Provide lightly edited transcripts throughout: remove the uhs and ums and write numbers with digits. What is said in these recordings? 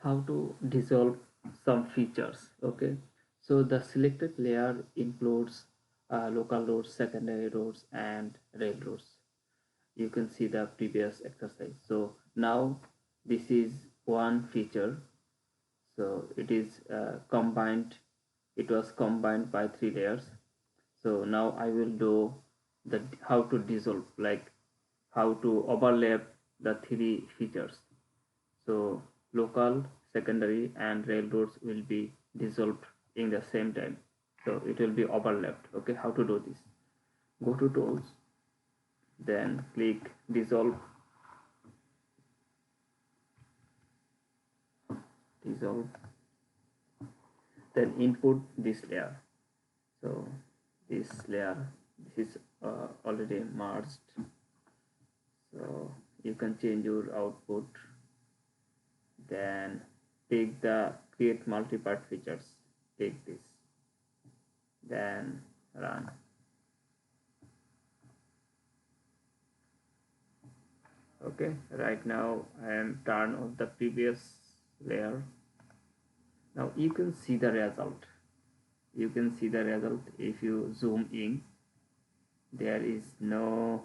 how to dissolve some features. Okay, so the selected layer includes local roads, secondary roads, and railroads. You can see the previous exercise. So now this is one feature, so it is combined, it was combined by three layers. So now I will do the how to dissolve, like how to overlap the three features. So local, secondary, and railroads will be dissolved in the same time, so it will be overlapped. Okay, how to do this? Go to tools, then click dissolve, dissolve, then input this layer. So this layer, this is already merged, so you can change your output, then take the create multi-part features, take this, then run. Okay, right now I am turn on the previous layer. Now you can see the result, you can see the result. If you zoom in, there is no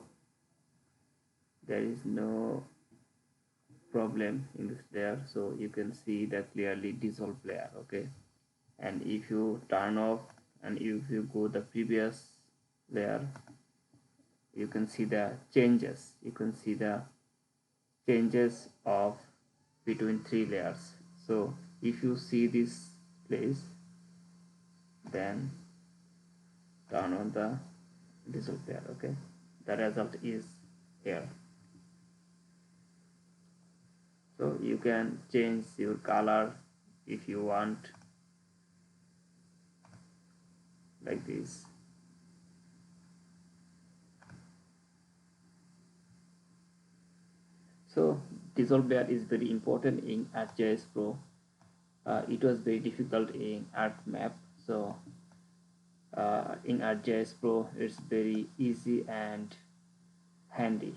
problem in this layer, so you can see the clearly dissolved layer. Okay, and if you turn off and if you go the previous layer, you can see the changes, you can see the changes of between three layers. So if you see this place, then turn on the dissolve layer. Okay, the result is here. So you can change your color if you want, like this. So dissolve layer is very important in ArcGIS Pro. It was very difficult in ArcMap. So in ArcGIS Pro, it's very easy and handy.